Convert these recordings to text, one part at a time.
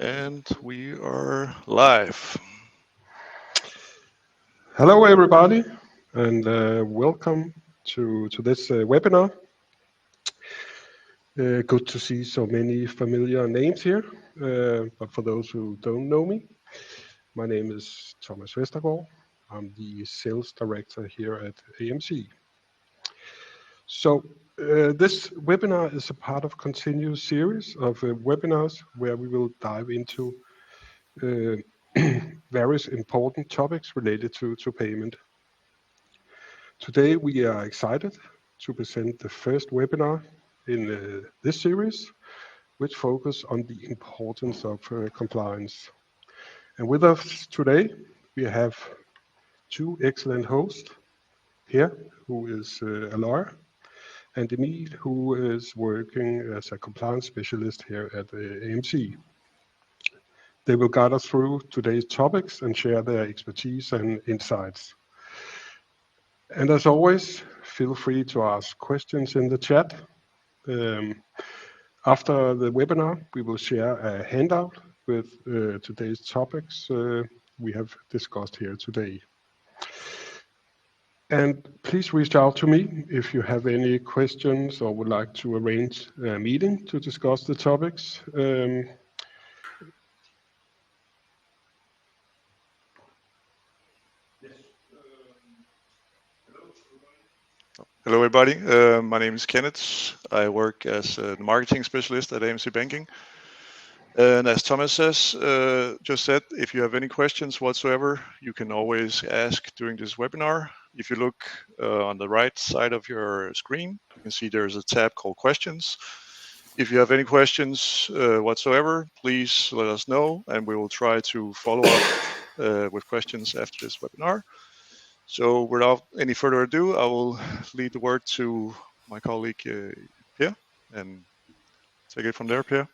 And we are live. Hello, everybody, and welcome to this webinar. Good to see so many familiar names here, but for those who don't know me, my name is Thomas Westergaard. I'm the Sales Director here at AMC. So this webinar is a part of a continuous series of webinars where we will dive into various important topics related to payment. Today we are excited to present the first webinar in this series, which focuses on the importance of compliance. And with us today, we have two excellent hosts here, who is a lawyer, and Emil, who is working as a compliance specialist here at AMC. They will guide us through today's topics and share their expertise and insights. And as always, feel free to ask questions in the chat. After the webinar, we will share a handout with today's topics we have discussed here today. And please reach out to me if you have any questions or would like to arrange a meeting to discuss the topics. Hello, everybody. My name is Kenneth. I work as a marketing specialist at AMC Banking. And as Thomas just said, if you have any questions whatsoever, you can always ask during this webinar. If you look on the right side of your screen, you can see there's a tab called Questions. If you have any questions whatsoever, please let us know, and we will try to follow up with questions after this webinar. So without any further ado, I will lead the word to my colleague, Per, and take it from there, Per.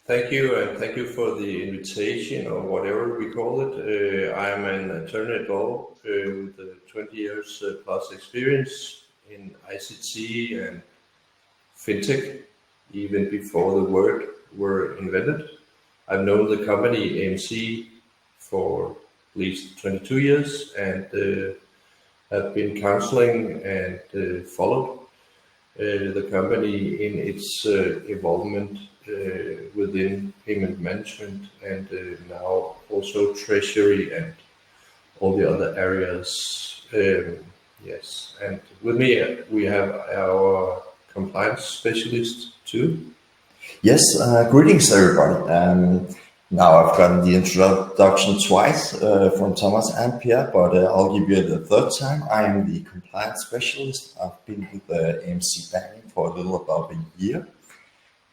Thank you, and thank you for the invitation, or whatever we call it. I am an attorney at law with 20 years plus experience in ICT and fintech, even before the word were invented. I've known the company AMC for at least 22 years and have been counseling and followed the company in its involvement within payment management and now also treasury and all the other areas. Yes, and with me we have our compliance specialist too. Yes, greetings everybody. Now I've gotten the introduction twice from Thomas and Pierre, but I'll give you it the third time. I am the compliance specialist. I've been with AMC Banking for a little about a year.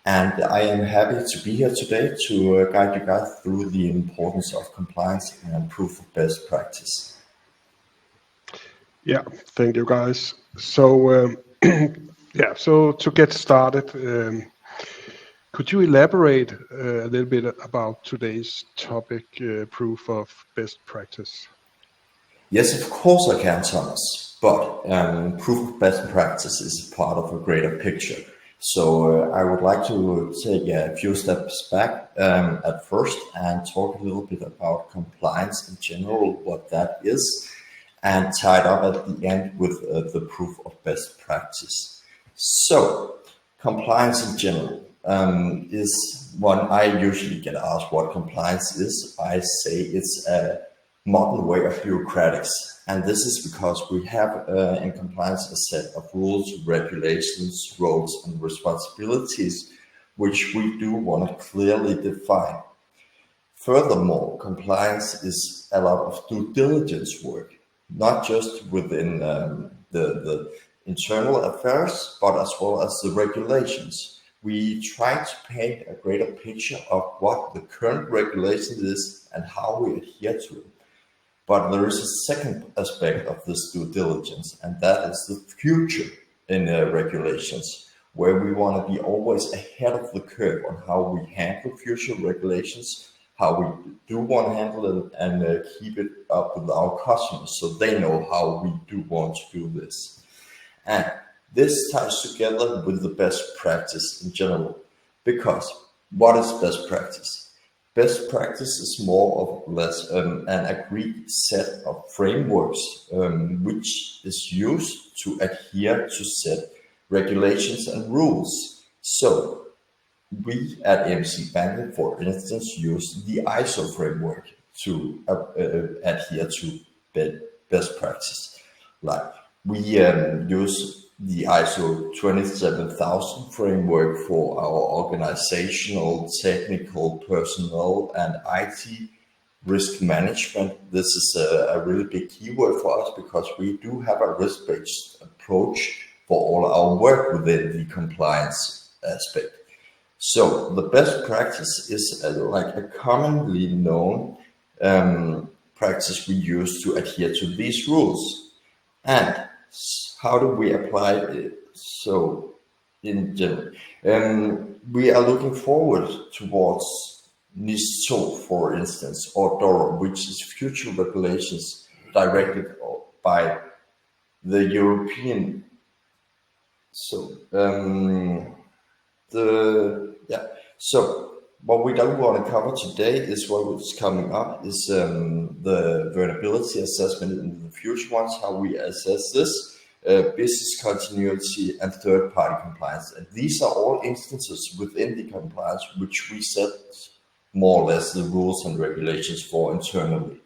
And I am happy to be here today to guide you guys through the importance of compliance and proof of best practice. Yeah, thank you guys. So, so to get started, could you elaborate a little bit about today's topic, proof of best practice? Yes, of course I can, Thomas, but proof of best practice is part of a greater picture. So I would like to take a few steps back at first and talk a little bit about compliance in general, what that is, and tie it up at the end with the proof of best practice. So compliance in general is one I usually get asked what compliance is. I say it's a modern way of bureaucratics. And this is because we have in compliance a set of rules, regulations, roles, and responsibilities, which we do want to clearly define. Furthermore, compliance is a lot of due diligence work, not just within the internal affairs, but as well as the regulations. We try to paint a greater picture of what the current regulation is and how we adhere to it. But there is a second aspect of this due diligence, and that is the future in regulations, where we want to be always ahead of the curve on how we handle future regulations, how we do want to handle it, and keep it up with our customers so they know how we do want to do this. And this ties together with the best practice in general, because what is best practice? Best practice is more or less an agreed set of frameworks which is used to adhere to set regulations and rules. So we at AMC Banking, for instance, use the ISO framework to adhere to best practice. Like we use the ISO 27000 framework for our organizational, technical, personnel, and IT risk management. This is a really big keyword for us because we do have a risk-based approach for all our work within the compliance aspect. So the best practice is like a commonly known practice we use to adhere to these rules. And how do we apply it? So in general, we are looking forward towards NIS2, for instance, or DORA, which is future regulations directed by the European. So So what we don't want to cover today is what is coming up is the vulnerability assessment in the future ones, how we assess this, business continuity and third-party compliance. And these are all instances within the compliance which we set more or less the rules and regulations for internally.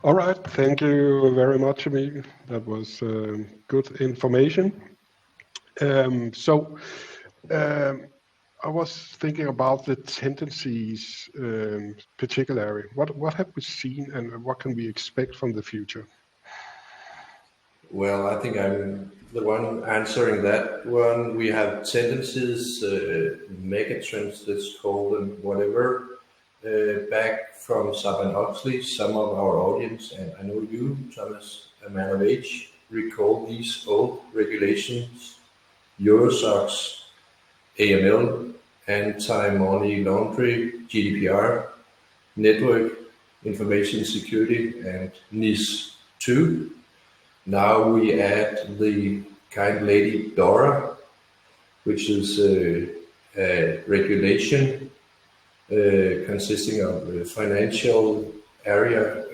All right, thank you very much, Emil. That was good information. I was thinking about the tendencies, particularly. What have we seen, and what can we expect from the future? Well, I think I'm the one answering that one. We have tendencies, megatrends, let's call them whatever, back from Sarbanes-Oxley. Some of our audience, and I know you, Thomas, a man of age, recall these old regulations, Eurosocks, AML, anti-money laundering, GDPR, network information security, and NIS2. Now we add the kind lady DORA, which is a regulation consisting of financial area,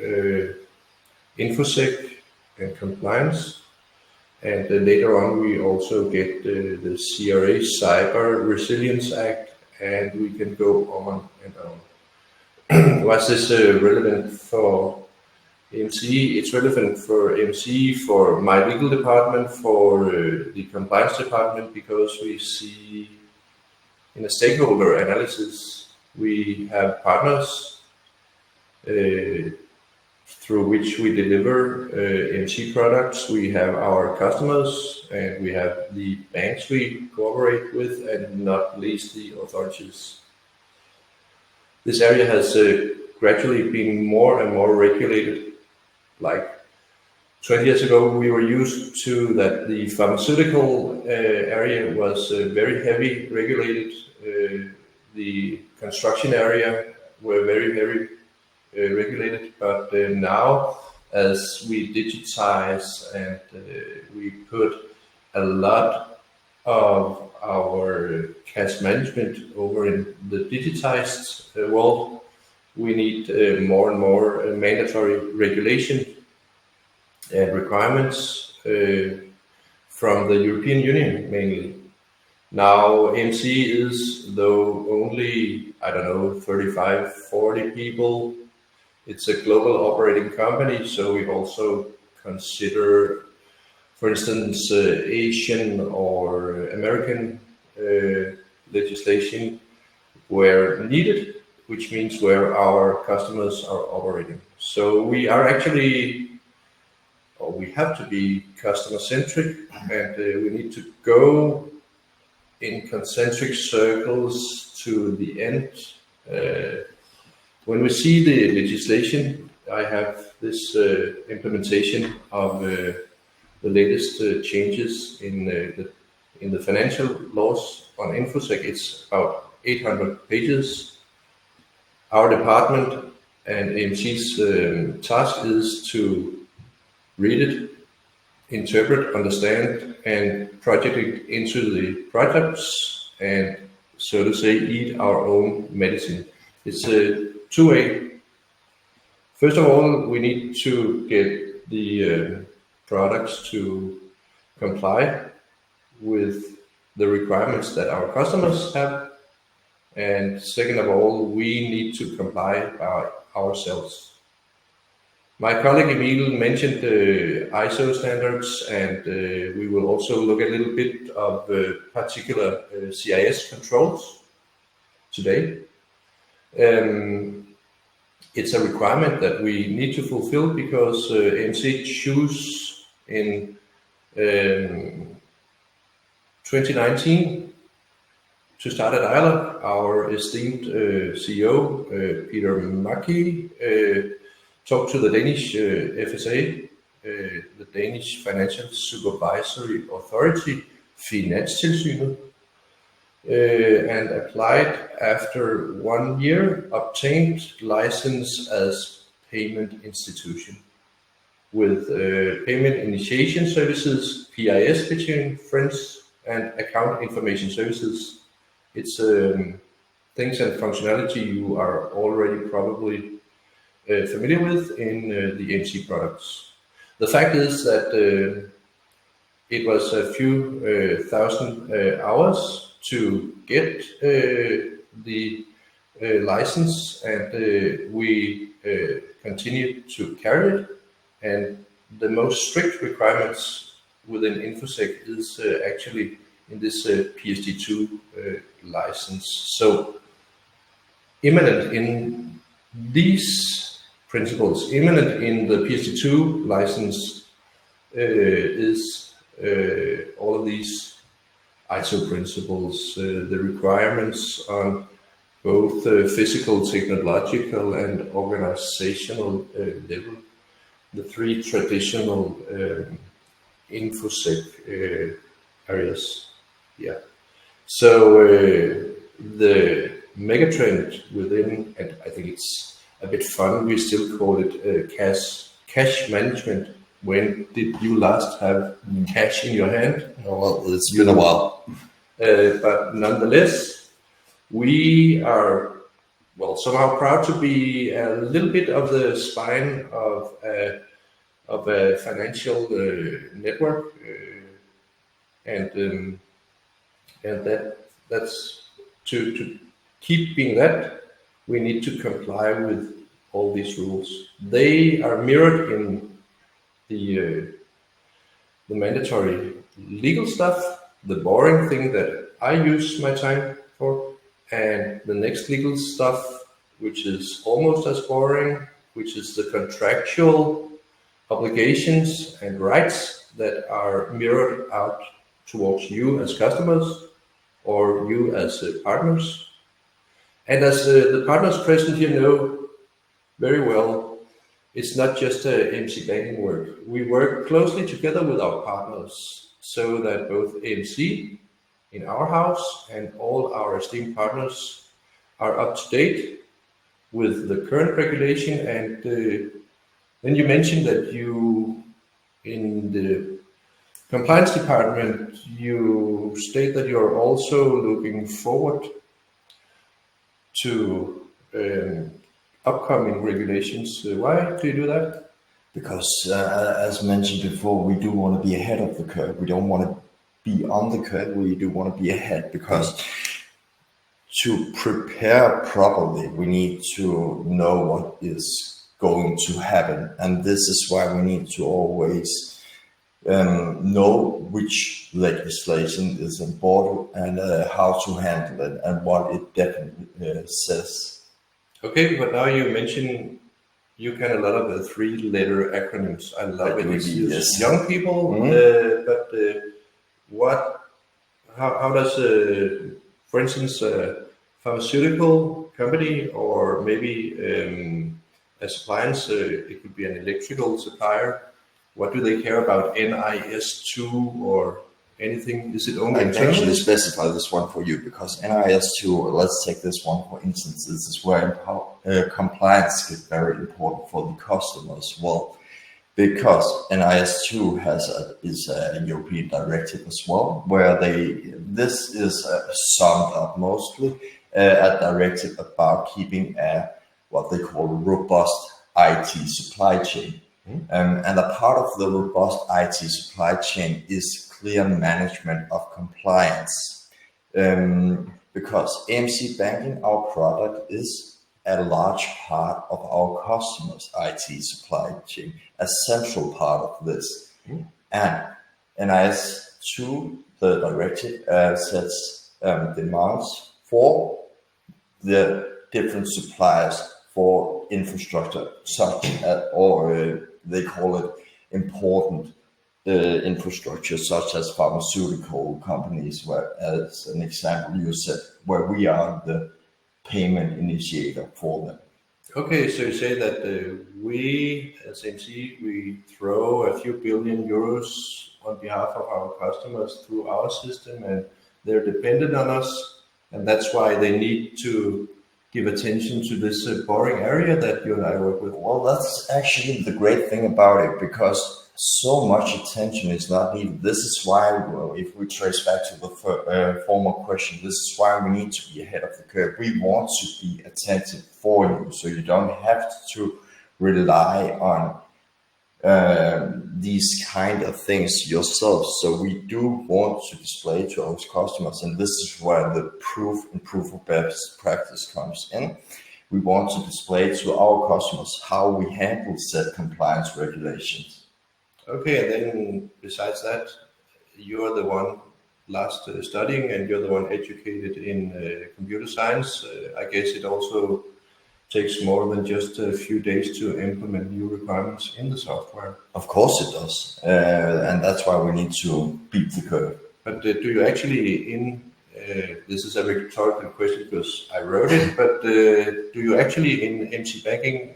InfoSec, and compliance. And later on, we also get the CRA Cyber Resilience Act, and we can go on and on. Why is this relevant for AMC? It's relevant for AMC, for my legal department, for the compliance department, because we see in a stakeholder analysis, we have partners through which we deliver AMC products. We have our customers, and we have the banks we cooperate with, and not least the authorities. This area has gradually been more and more regulated. Like 20 years ago, we were used to that the pharmaceutical area was very heavy regulated. The construction area were very, very regulated, but now as we digitize and we put a lot of our cash management over in the digitized world, we need more and more mandatory regulation and requirements from the European Union mainly. Now AMC is, though only, 35, 40 people, it's a global operating company, so we also consider, for instance, Asian or American legislation where needed, which means where our customers are operating. So we are actually, or we have to be customer-centric, and we need to go in concentric circles to the end. When we see the legislation, I have this implementation of the latest changes in the financial laws on InfoSec. It's about 800 pages. Our department and AMC's task is to read it interpret, understand, and project it into the products, and so to say, eat our own medicine. It's a two-way. First of all, we need to get the products to comply with the requirements that our customers have. And second of all, we need to comply by ourselves. My colleague Emil mentioned ISO standards, and we will also look a little bit of particular CIS controls today. It's a requirement that we need to fulfill because AMC chose in 2019 to start a dialogue. Our esteemed CEO, Peter Mackie, talked to the Danish FSA, the Danish Financial Supervisory Authority, Finanstilsynet, and applied after 1 year, obtained license as payment institution with payment initiation services, PIS between friends, and account information services. It's things and functionality you are already probably familiar with in the AMC products. The fact is that it was a few thousand hours to get the license, and we continue to carry it. And the most strict requirements within InfoSec is actually in this PSD2 license. So imminent in these principles, imminent in the PSD2 license is all of these ISO principles, the requirements on both physical, technological, and organizational level, the three traditional InfoSec areas. Yeah. So the megatrend within, and I think it's a bit fun, we still call it cash management. When did you last have cash in your hand? Oh, well, it's been a while. But nonetheless, we are, well, somehow proud to be a little bit of the spine of a financial network, and that's to keep being that, we need to comply with all these rules. They are mirrored in the mandatory legal stuff, the boring thing that I use my time for, and the next legal stuff, which is almost as boring, which is the contractual obligations and rights that are mirrored out towards you as customers or you as partners. And as the partners present here know very well, it's not just AMC Banking work. We work closely together with our partners so that both AMC in our house and all our esteemed partners are up to date with the current regulation. And then you mentioned that you, in the compliance department, you state that you're also looking forward to upcoming regulations. Why do you do that? Because as mentioned before, we do want to be ahead of the curve. We don't want to be on the curve. We do want to be ahead, because to prepare properly, we need to know what is going to happen. And this is why we need to always know which legislation is important and how to handle it and what it definitely says. Okay, but now you mention you can a lot of the three-letter acronyms. I love it. It's young people, but how does, for instance, a pharmaceutical company or maybe a appliance, it could be an electrical supplier, what do they care about NIS2 or anything? Is it only I can actually specify this one for you, because NIS2, let's take this one for instance, this is where compliance is very important for the customers. Well, because NIS2 is a European directive as well, where this is summed up mostly a directive about keeping what they call robust IT supply chain. And a part of the robust IT supply chain is clear management of compliance. Because AMC Banking, our product, is a large part of our customers' IT supply chain, a central part of this. And NIS2, the directive, sets demands for the different suppliers for infrastructure, such as, or they call it important infrastructure, such as pharmaceutical companies, where, as an example, you said, where we are the payment initiator for them. Okay, so you say that we, as AMC, we throw a few billion euros on behalf of our customers through our system, and they're dependent on us, and that's why they need to give attention to this boring area that you and I work with. Well, that's actually the great thing about it, because so much attention is not needed. This is why, well, if we trace back to the former question, this is why we need to be ahead of the curve. We want to be attentive for you, so you don't have to rely on these kind of things yourself. So we do want to display to our customers, and this is where the proof of best practice comes in. We want to display to our customers how we handle said compliance regulations. Okay, and then besides that, you're the one last studying, and you're the one educated in computer science. I guess it also takes more than just a few days to implement new requirements in the software. Of course it does, and that's why we need to beat the curve. But do you actually, this is a rhetorical question because I wrote it, but do you actually in AMC Banking,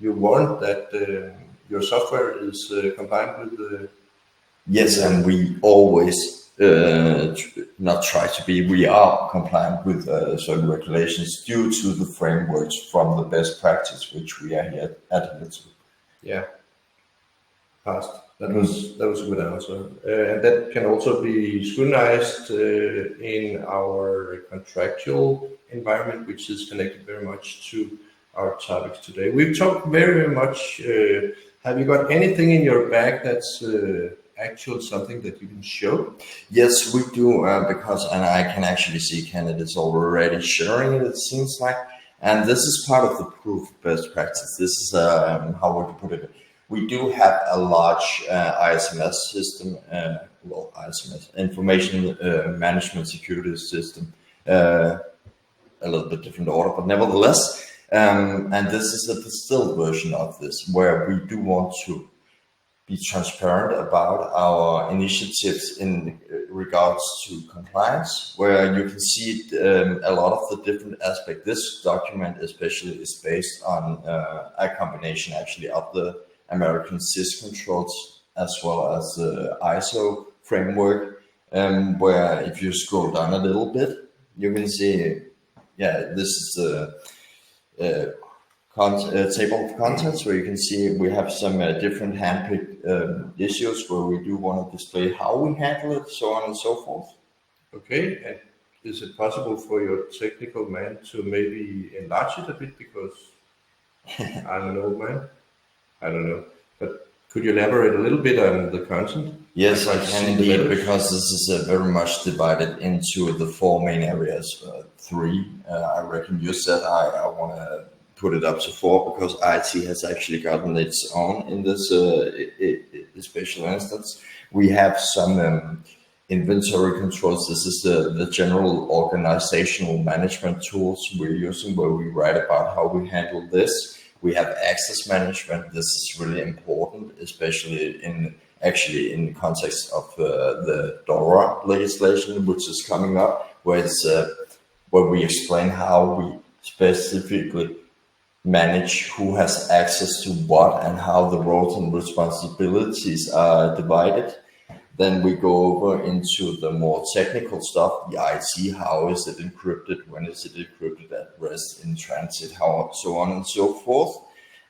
you warrant that your software is compliant with the... Yes, and we always not try to be, we are compliant with certain regulations due to the frameworks from the best practice, which we are here adhering to. Yeah, passed. That was a good answer. And that can also be scrutinized in our contractual environment, which is connected very much to our topics today. We've talked very much. Have you got anything in your bag that's actual something that you can show? Yes, we do, because, and I can actually see candidates already sharing it, it seems like. And this is part of the proof of best practice. This is, how would you put it? We do have a large ISMS system, ISMS, information management security system, a little bit different order, but nevertheless. And this is a distilled version of this, where we do want to be transparent about our initiatives in regards to compliance, where you can see a lot of the different aspects. This document especially is based on a combination actually of the American CIS controls as well as the ISO framework, where if you scroll down a little bit, you can see, yeah, this is the table of contents, where you can see we have some different handpicked issues where we do want to display how we handle it, so on and so forth. Okay, and is it possible for your technical man to maybe enlarge it a bit, because I'm an old man? I don't know, but could you elaborate a little bit on the content? Yes, I can indeed, because this is very much divided into the four main areas. Three, I reckon you said I want to put it up to four, because IT has actually gotten its own in this special instance. We have some inventory controls. This is the general organizational management tools we're using, where we write about how we handle this. We have access management. This is really important, especially in the context of the DORA legislation, which is coming up, where we explain how we specifically manage who has access to what and how the roles and responsibilities are divided. Then we go over into the more technical stuff, the IT, how is it encrypted, when is it encrypted at rest, in transit, how, so on and so forth.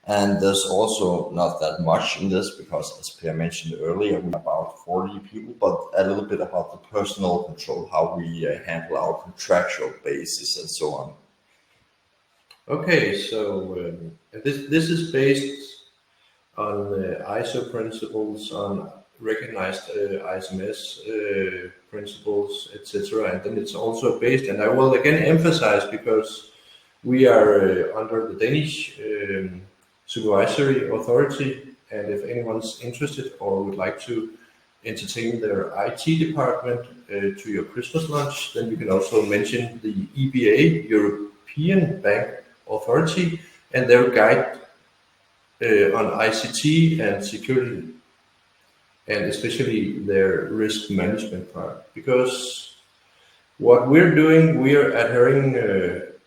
And there's also not that much in this because, as Per mentioned earlier, we're about 40 people, but a little bit about the personal control, how we handle our contractual basis and so on. Okay, so this is based on ISO principles, on recognized ISMS principles, etc. And then it's also based, and I will again emphasize, because we are under the Danish supervisory authority, and if anyone's interested or would like to entertain their IT department to your Christmas lunch, then you can also mention the EBA, European Bank Authority, and their guide on ICT and security, and especially their risk management part. Because what we're doing, we are adhering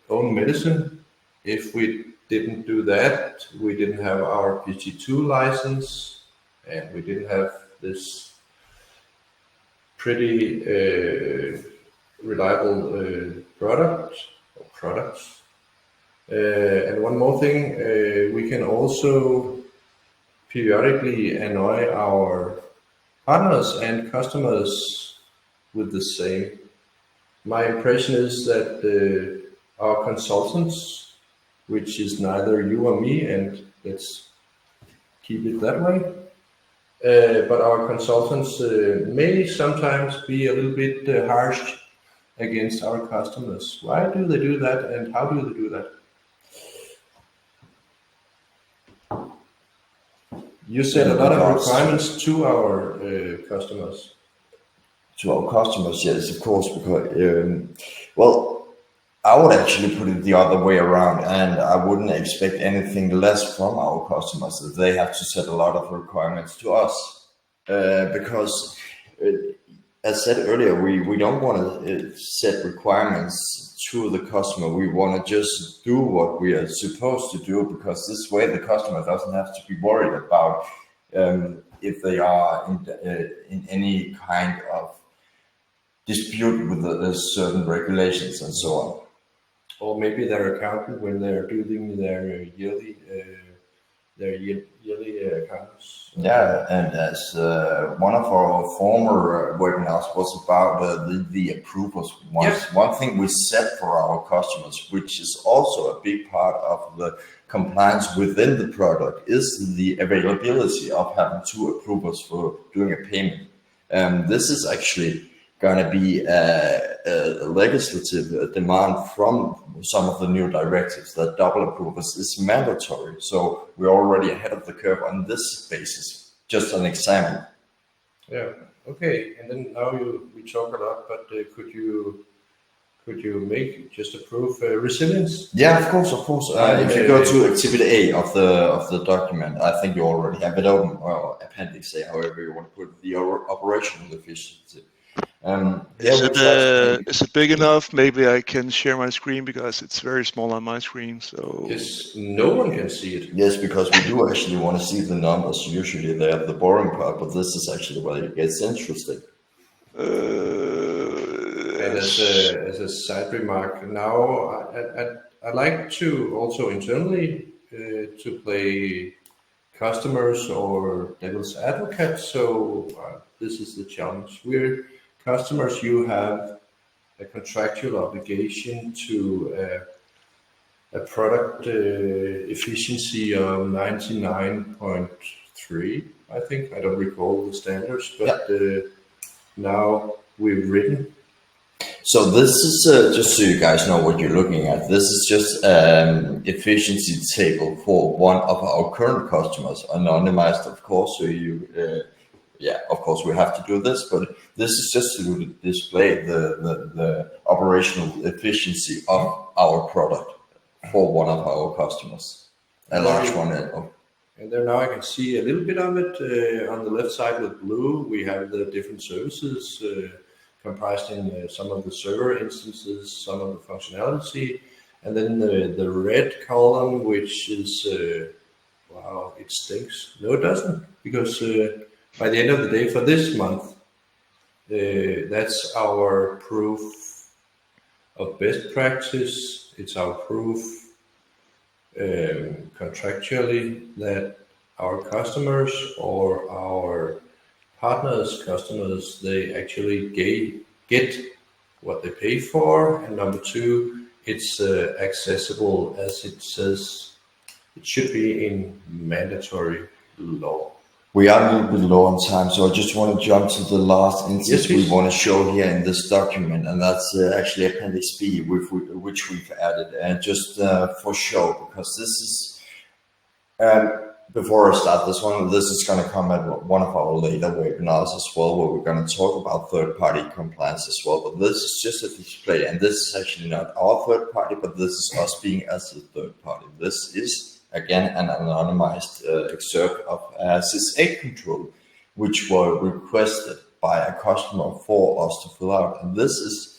own medicine. If we didn't do that, we didn't have our PSD2 license, and we didn't have this pretty reliable products. And one more thing, we can also periodically annoy our partners and customers with the same. My impression is that our consultants, which is neither you or me, and let's keep it that way, but our consultants may sometimes be a little bit harsh against our customers. Why do they do that, and how do they do that? You set a lot of requirements to our customers. To our customers, yes, of course, because, well, I would actually put it the other way around, and I wouldn't expect anything less from our customers, that they have to set a lot of requirements to us. Because, as said earlier, we don't want to set requirements to the customer. We want to just do what we are supposed to do, because this way the customer doesn't have to be worried about if they are in any kind of dispute with certain regulations and so on. Or maybe their accountant, when they're doing their yearly accounts. Yeah, and as one of our former webinars was about the approvals. One thing we set for our customers, which is also a big part of the compliance within the product, is the availability of having 2 approvals for doing a payment. This is actually going to be a legislative demand from some of the new directives, that double approvals is mandatory. So we're already ahead of the curve on this basis. Just an example. Yeah. Okay. And then now we talk a lot, but could you make just a proof resilience? Yeah, of course. If you go to Exhibit A of the document, I think you already have it open, or Appendix A, however you want to put the operational efficiency. Is it big enough? Maybe I can share my screen, because it's very small on my screen. So yes, no one can see it. Yes, because we do actually want to see the numbers. Usually they have the boring part, but this is actually where it gets interesting. And as a side remark, now I like to also internally to play customers or devil's advocate. So this is the challenge. We're customers. You have a contractual obligation to a product efficiency of 99.3. I think, I don't recall the standards, but now we've written. So this is just so you guys know what you're looking at. This is just efficiency table for one of our current customers, anonymized, of course. So you, of course we have to do this, but this is just to display the operational efficiency of our product for one of our customers, a large one. And there now I can see a little bit of it on the left side with blue. We have the different services comprised in some of the server instances, some of the functionality, and then the red column, which is, wow, it stinks. No, it doesn't, because by the end of the day for this month, that's our proof of best practice. It's our proof contractually that our customers or our partners' customers, they actually get what they pay for, and number two, it's accessible as it says it should be in mandatory law. We are a little bit low on time, so I just want to jump to the last instance we please. want to show here in this document, and that's actually Appendix B, which we've added, just for show, because this is, before I start this one, this is going to come at one of our later webinars as well, where we're going to talk about third-party compliance as well, but this is just a display, and this is actually not our third party, but this is us being as a third party. This is again an anonymized excerpt of SIS-8 control, which were requested by a customer for us to fill out. And this is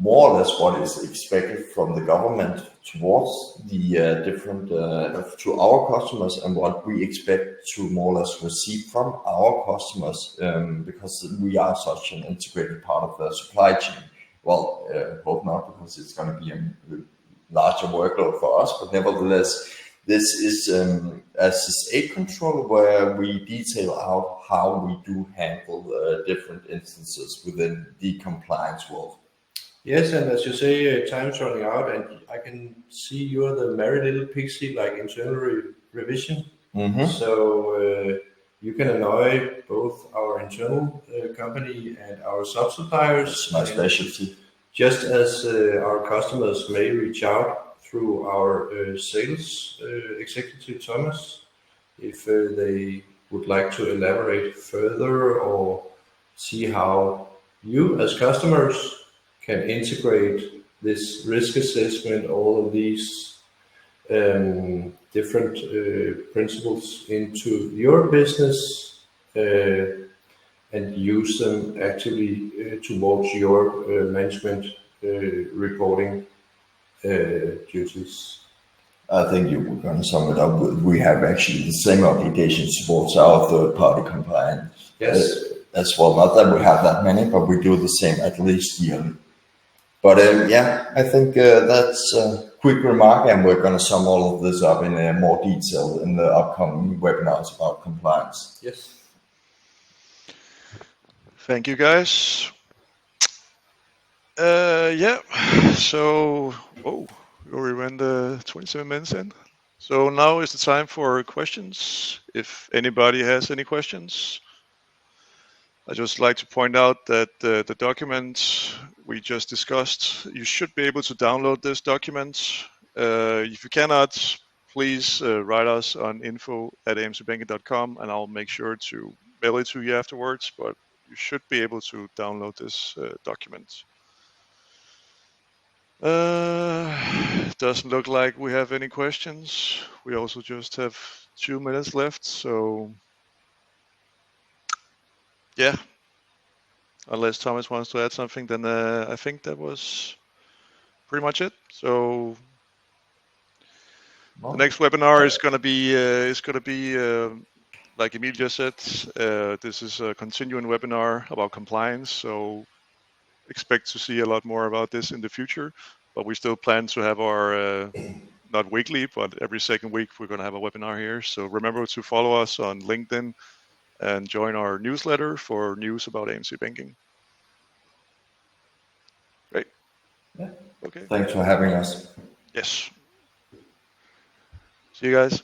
more or less what is expected from the government towards the different, to our customers, and what we expect to more or less receive from our customers, because we are such an integrated part of the supply chain. Well, hope not, because it's going to be a larger workload for us, but nevertheless, this is a SIS-8 control where we detail out how we do handle different instances within the compliance world. Yes, and as you say, time's running out, and I can see you're the merry little pixie, like internal revision. So you can annoy both our internal company and our sub-suppliers. That's my specialty. Just as our customers may reach out through our sales executive, Thomas, if they would like to elaborate further or see how you as customers can integrate this risk assessment, all of these different principles into your business and use them actively towards your management reporting duties. I think you were going to sum it up. We have actually the same obligations towards our third-party compliance. Yes. As well. Not that we have that many, but we do the same at least yearly. But yeah, I think that's a quick remark, and we're going to sum all of this up in more detail in the upcoming webinars about compliance. Yes. Thank you, guys. Yeah, so, we already ran the 27 minutes in. So now is the time for questions. If anybody has any questions, I just like to point out that the document we just discussed, you should be able to download this document. If you cannot, please write us on info@amcbanking.com, and I'll make sure to mail it to you afterwards, but you should be able to download this document. Doesn't look like we have any questions. We also just have 2 minutes left, so yeah. Unless Thomas wants to add something, then I think that was pretty much it. So the next webinar is going to be like Emil just said. This is a continuing webinar about compliance. So expect to see a lot more about this in the future. But we still plan to have our not weekly, but every second week we're going to have a webinar here. So remember to follow us on LinkedIn and join our newsletter for news about AMC Banking. Great. Yeah. Okay. Thanks for having us. Yes. See you guys.